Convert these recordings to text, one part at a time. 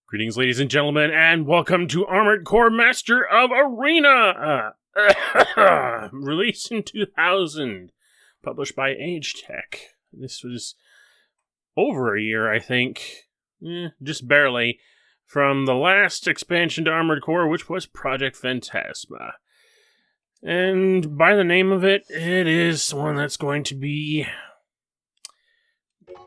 Greetings, ladies and gentlemen, and welcome to Armored Core Master of Arena! Released in 2000, published by Age Tech. This was over a year, I think, just barely, from the last expansion to Armored Core, which was Project Phantasma. And by the name of it, it is one that's going to be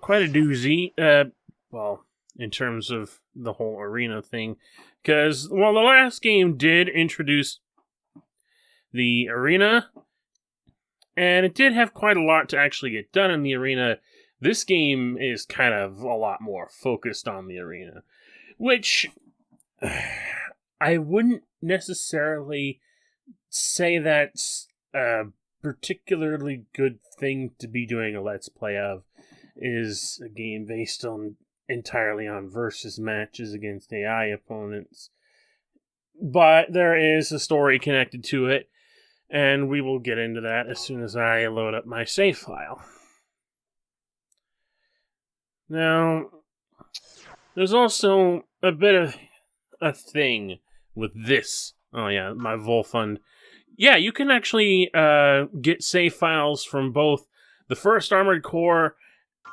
quite a doozy, in terms of the whole arena thing, because, the last game did introduce the arena, and it did have quite a lot to actually get done in the arena. This game is kind of a lot more focused on the arena, which I wouldn't necessarily say that's a particularly good thing to be doing a Let's Play of, is a game based entirely on versus matches against AI opponents. But there is a story connected to it, and we will get into that as soon as I load up my save file. Now, there's also a bit of a thing with this. Oh yeah, my Volfund. Yeah, you can actually get save files from both the first Armored Core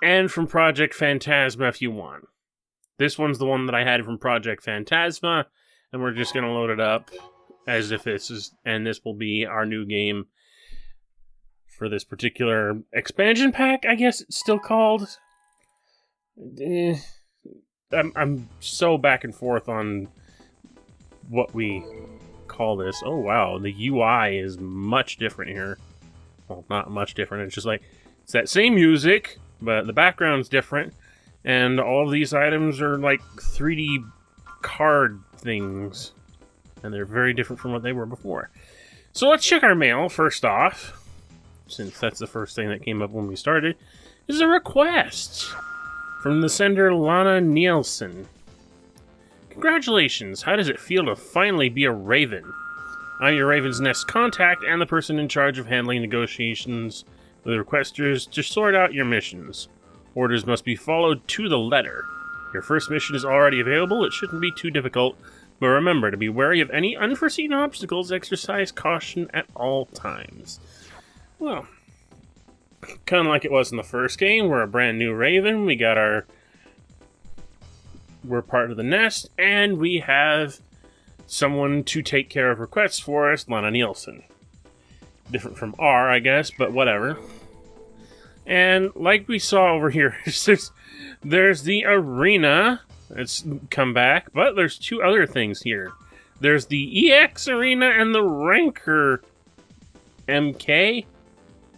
and from Project Phantasma if you want. This one's the one that I had from Project Phantasma, and we're just going to load it up as if this will be our new game for this particular expansion pack, I guess it's still called. I'm so back and forth on what we call this. Oh wow, the UI is much different here. Well, not much different, it's just like, it's that same music, but the background's different, and all of these items are like 3D card things, and they're very different from what they were before. So let's check our mail first off, since that's the first thing that came up when we started. This is a request from the sender Lana Nielsen. Congratulations, how does it feel to finally be a Raven? I'm your Raven's Nest contact and the person in charge of handling negotiations with requesters to sort out your missions. Orders must be followed to the letter. Your first mission is already available, it shouldn't be too difficult, but remember to be wary of any unforeseen obstacles, exercise caution at all times. Well, kind of like it was in the first game, we're a brand new Raven, we're part of the nest, and we have someone to take care of requests for us, Lana Nielsen. Different from R, I guess, but whatever. And like we saw over here, there's the arena that's come back, but there's two other things here. There's the EX arena and the Ranker MK.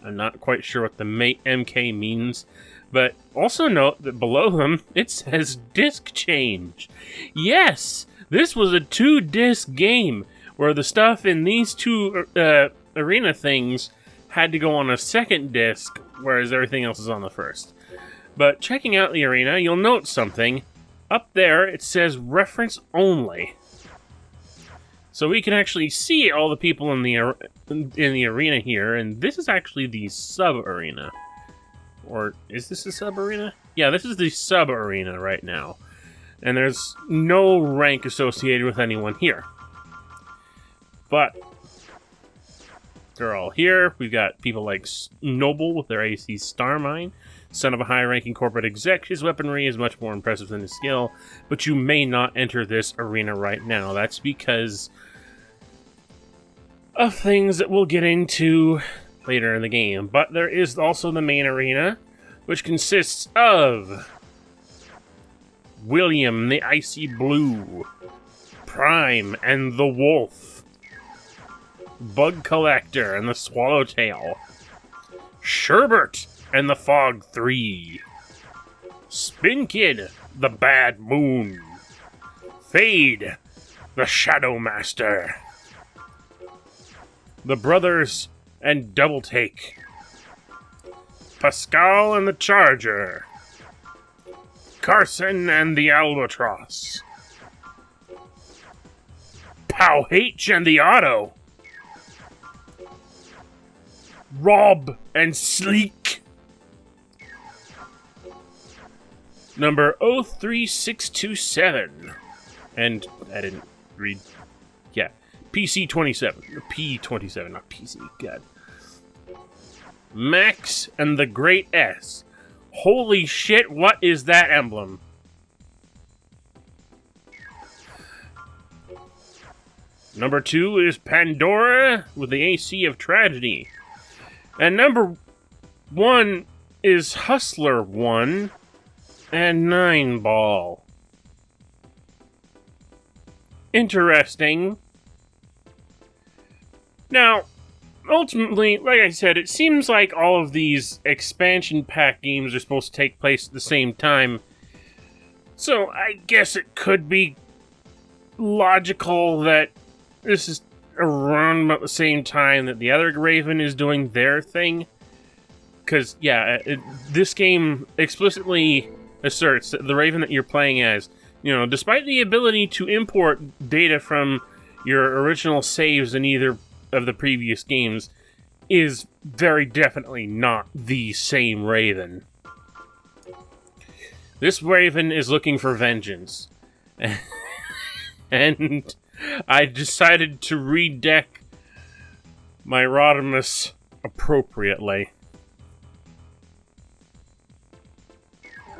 I'm not quite sure what the MK means, but also note that below them, it says disc change. Yes, this was a 2-disc game, where the stuff in these two arena things had to go on a second disc, whereas everything else is on the first. But checking out the arena, you'll note something. Up there, it says reference only. So we can actually see all the people in the arena here, and this is actually the sub-arena. Or, is this a sub-arena? Yeah, this is the sub-arena right now. And there's no rank associated with anyone here. But they're all here. We've got people like Noble with their AC Star Mine, son of a high-ranking corporate exec. His weaponry is much more impressive than his skill, but you may not enter this arena right now. That's because of things that we'll get into later in the game. But there is also the main arena, which consists of William the Icy Blue, Prime and the Wolf, Bug Collector and the Swallowtail, Sherbert and the Fog 3, Spin Kid, the Bad Moon, Fade, the Shadow Master, the Brothers and Double Take, Pascal and the Charger, Carson and the Albatross, Pow H and the Auto, Rob and Sleek, number 03627, And I didn't read. Yeah. PC-27. P-27, not PC. God. Max and the Great S. Holy shit, what is that emblem? Number 2 is Pandora with the AC of Tragedy. And number 1 is Hustler 1 and 9 Ball. Interesting. Now, ultimately, like I said, it seems like all of these expansion pack games are supposed to take place at the same time. So I guess it could be logical that this is around about the same time that the other Raven is doing their thing. Because, yeah, this game explicitly asserts that the Raven that you're playing as, you know, despite the ability to import data from your original saves in either of the previous games, is very definitely not the same Raven. This Raven is looking for vengeance. And I decided to redeck my Rodimus appropriately.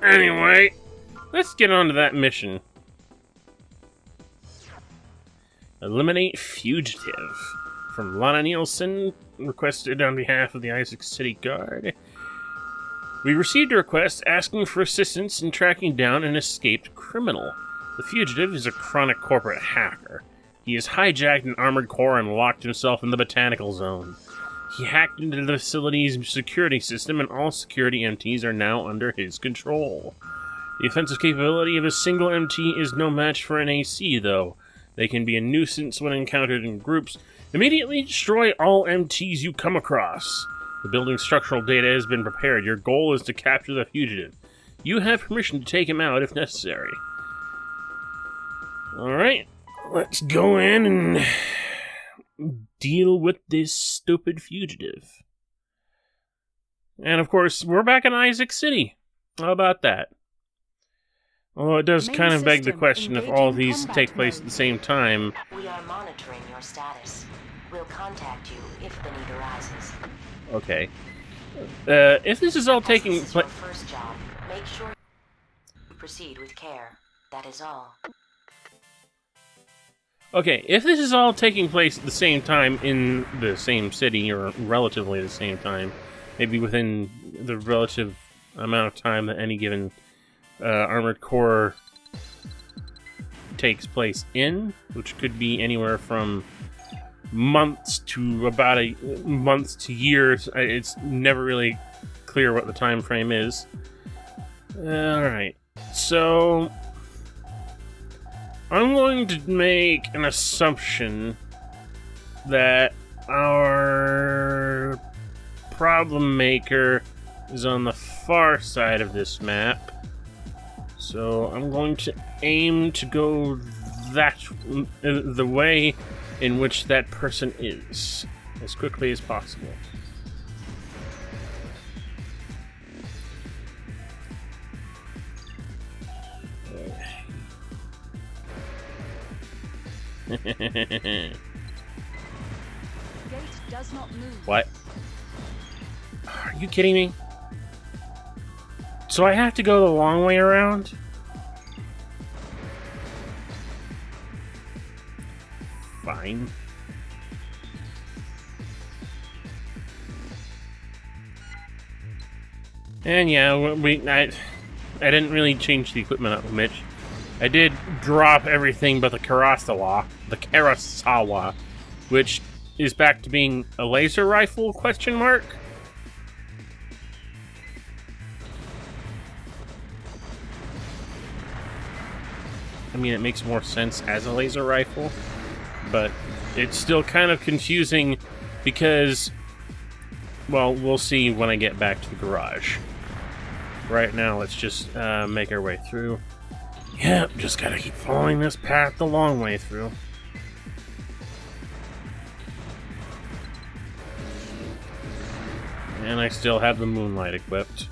Anyway, let's get on to that mission. Eliminate Fugitive. From Lana Nielsen, requested on behalf of the Isaac City Guard. We received a request asking for assistance in tracking down an escaped criminal. The fugitive is a chronic corporate hacker. He has hijacked an armored core and locked himself in the Botanical Zone. He hacked into the facility's security system, and all security MTs are now under his control. The offensive capability of a single MT is no match for an AC, though. They can be a nuisance when encountered in groups. Immediately destroy all MTs you come across. The building's structural data has been prepared. Your goal is to capture the fugitive. You have permission to take him out if necessary. Alright, let's go in and deal with this stupid fugitive. And of course, we're back in Isaac City. How about that? Although it does kind of beg the question if all of these take place at the same time. We are monitoring your status. We'll contact you if the need arises. Okay. If this is all taking place... First job, make sure you proceed with care. That is all. Okay, if this is all taking place at the same time in the same city, or relatively the same time, maybe within the relative amount of time that any given armored core takes place in, which could be anywhere from months to about months to years. It's never really clear what the time frame is. Alright, so I'm going to make an assumption that our problem maker is on the far side of this map. So I'm going to aim to go the way in which that person is, as quickly as possible. Gate does not move. What? Are you kidding me? So I have to go the long way around? Fine. And yeah, I didn't really change the equipment up, Mitch. I did drop everything but the Karasawa, which is back to being a laser rifle, question mark? I mean, it makes more sense as a laser rifle, but it's still kind of confusing because, well, we'll see when I get back to the garage. Right now, let's just make our way through. Yep, just gotta keep following this path the long way through. And I still have the Moonlight equipped.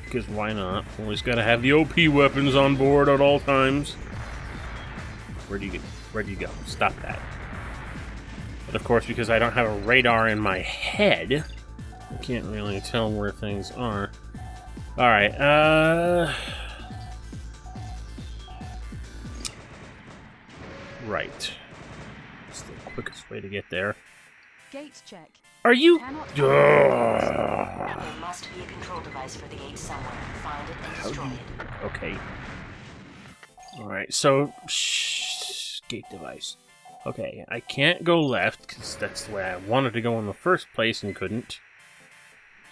Because why not? Always gotta have the OP weapons on board at all times. Where do you go? Stop that. But of course, because I don't have a radar in my head, I can't really tell where things are. Alright, right. It's the quickest way to get there. Gate check. Are you... Cannot There must be a control device for the gate somewhere. Find it and destroy it. Okay. Alright, so... gate device. Okay, I can't go left, because that's the way I wanted to go in the first place and couldn't.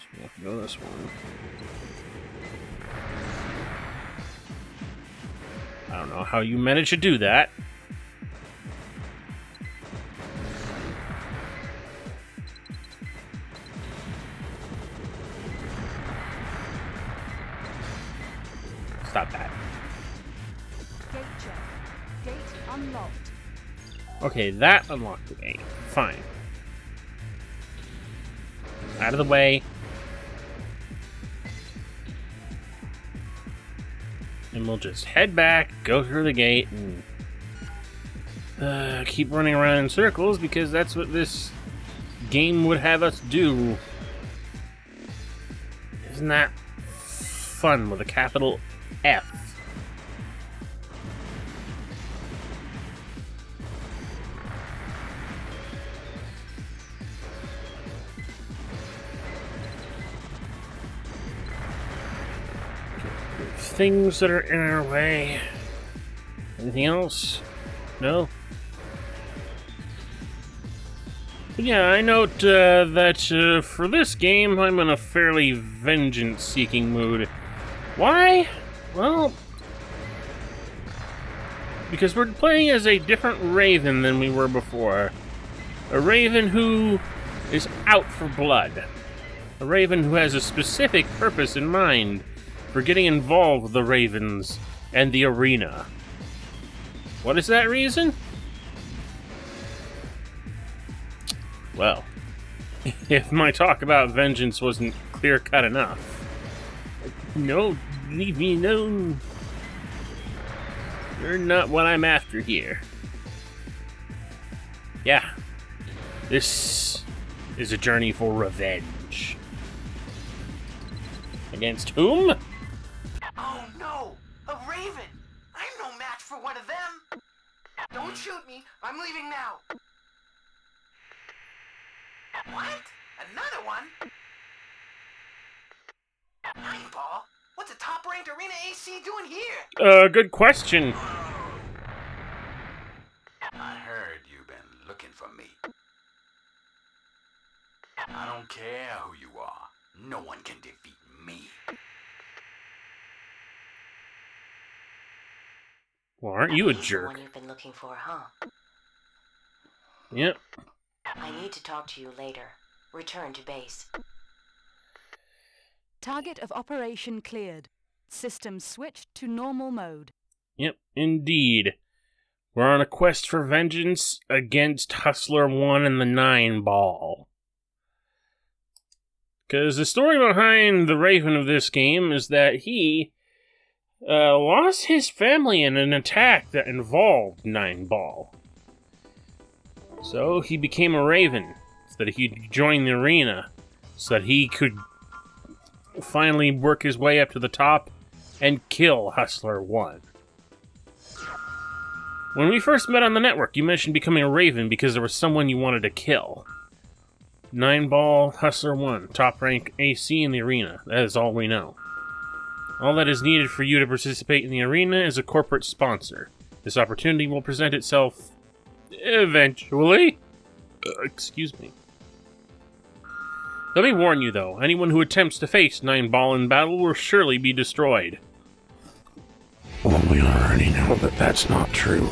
So we have to go this one. I don't know how you managed to do that. Stop that. Gate check. Gate unlocked. Okay, that unlocked the gate. Fine. Out of the way. And we'll just head back, go through the gate, and keep running around in circles, because that's what this game would have us do. Isn't that fun with a capital F? Things that are in our way. Anything else? No? But yeah, I note that for this game, I'm in a fairly vengeance-seeking mood. Why? Well, because we're playing as a different Raven than we were before. A Raven who is out for blood. A Raven who has a specific purpose in mind for getting involved with the Ravens and the arena. What is that reason? Well, if my talk about vengeance wasn't clear-cut enough. No, leave me alone. You're not what I'm after here. Yeah, this is a journey for revenge. Against whom? Oh no! A raven! I'm no match for one of them! Don't shoot me! I'm leaving now! What? Another one? Nineball? What's a top-ranked arena AC doing here? Good question. I heard you've been looking for me. I don't care who you are. No one can defeat me. Well, aren't you a He's the jerk? one you've been looking for, huh? Yep. I need to talk to you later. Return to base. Target of operation cleared. System switched to normal mode. Yep, indeed. We're on a quest for vengeance against Hustler 1 and the 9 Ball. Because the story behind the Raven of this game is that he lost his family in an attack that involved 9 Ball. So he became a Raven, so that he could join the arena, so that he could finally work his way up to the top and kill Hustler 1. When we first met on the network, you mentioned becoming a Raven because there was someone you wanted to kill. 9 Ball, Hustler 1, top rank AC in the arena. That is all we know. All that is needed for you to participate in the arena is a corporate sponsor. This opportunity will present itself eventually. Excuse me. Let me warn you, though. Anyone who attempts to face 9 Ball in battle will surely be destroyed. Well, we already know that that's not true.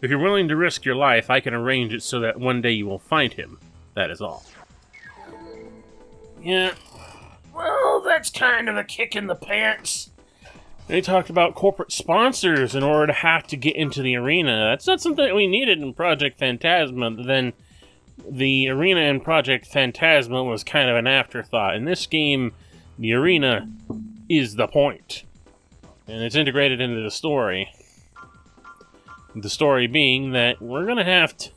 If you're willing to risk your life, I can arrange it so that one day you will find him. That is all. Yeah. Well, that's kind of a kick in the pants. They talked about corporate sponsors in order to have to get into the arena. That's not something that we needed in Project Phantasma. Then the arena in Project Phantasma was kind of an afterthought. In this game, the arena is the point. And it's integrated into the story. The story being that we're gonna have to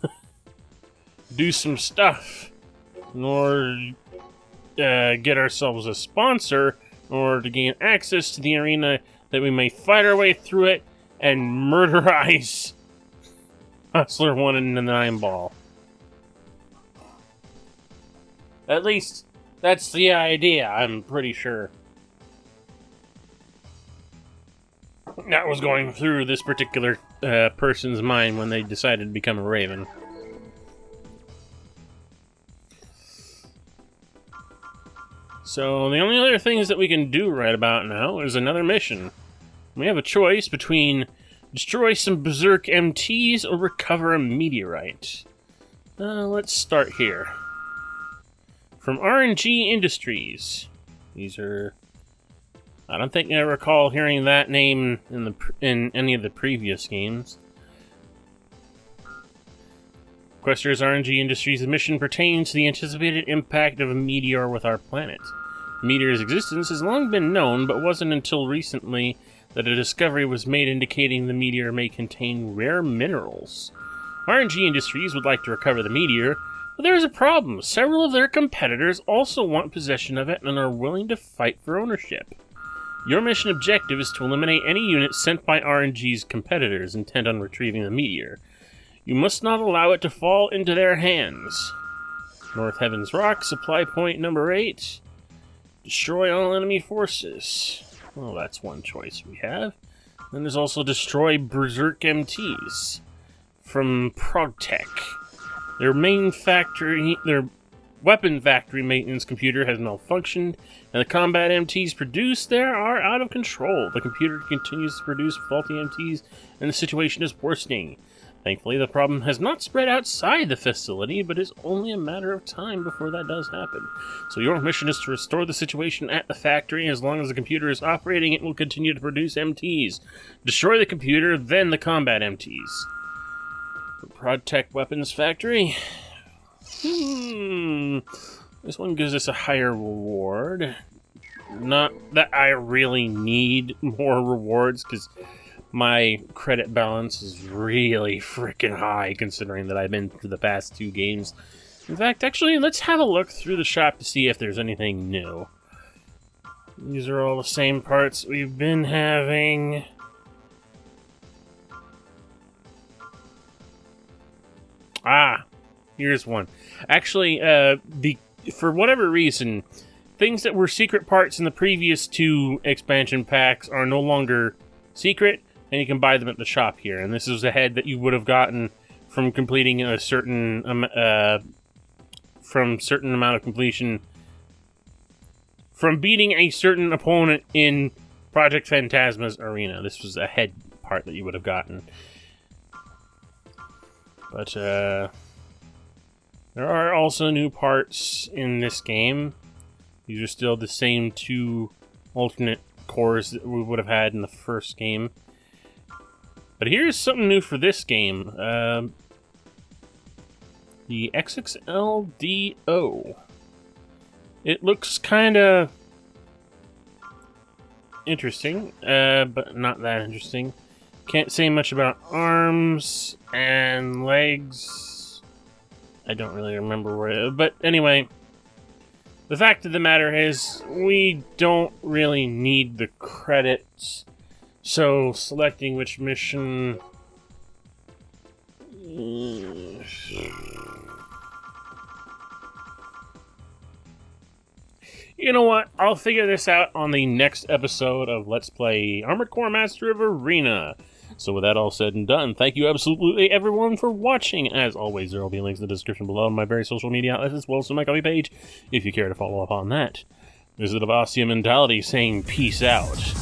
do some stuff in order to get ourselves a sponsor, in order to gain access to the arena, that we may fight our way through it and murderize Hustler 1 and the 9 Ball. At least, that's the idea, I'm pretty sure. That was going through this particular person's mind when they decided to become a Raven. So, the only other things that we can do right about now is another mission. We have a choice between destroy some Berserk MTs or recover a meteorite. Let's start here. From RNG Industries. These are... I don't think I recall hearing that name in any of the previous games. Quester's RNG Industries' mission pertains to the anticipated impact of a meteor with our planet. The meteor's existence has long been known, but wasn't until recently that a discovery was made indicating the meteor may contain rare minerals. RNG Industries would like to recover the meteor, but there is a problem. Several of their competitors also want possession of it and are willing to fight for ownership. Your mission objective is to eliminate any units sent by RNG's competitors intent on retrieving the meteor. You must not allow it to fall into their hands. North Heavens Rock, supply point number 8. Destroy all enemy forces. Well, that's one choice we have. Then there's also destroy Berserk MTs from Progtech. Their weapon factory maintenance computer has malfunctioned, and the combat MTs produced there are out of control. The computer continues to produce faulty MTs, and the situation is worsening. Thankfully, the problem has not spread outside the facility, but is only a matter of time before that does happen. So your mission is to restore the situation at the factory. As long as the computer is operating, it will continue to produce MTs. Destroy the computer, then the combat MTs. Progtech Weapons Factory. This one gives us a higher reward. Not that I really need more rewards, because my credit balance is really freaking high, considering that I've been through the past 2 games. In fact, actually, let's have a look through the shop to see if there's anything new. These are all the same parts we've been having. Ah, here's one. Actually, for whatever reason, things that were secret parts in the previous 2 expansion packs are no longer secret, and you can buy them at the shop here. And this is a head that you would have gotten from completing a certain amount of completion, from beating a certain opponent in Project Phantasma's arena. This was a head part that you would have gotten. But there are also new parts in this game. These are still the same 2 alternate cores that we would have had in the first game. But here's something new for this game. The XXLDO. It looks kind of interesting, but not that interesting. Can't say much about arms and legs. I don't really remember where, but anyway, the fact of the matter is we don't really need the credits, so selecting which mission... You know what? I'll figure this out on the next episode of Let's Play Armored Core Master of Arena. So with that all said and done, thank you absolutely everyone for watching. As always, there will be links in the description below on my various social media outlets, as well as to my copy page, if you care to follow up on that. There's the Devasia mentality saying peace out.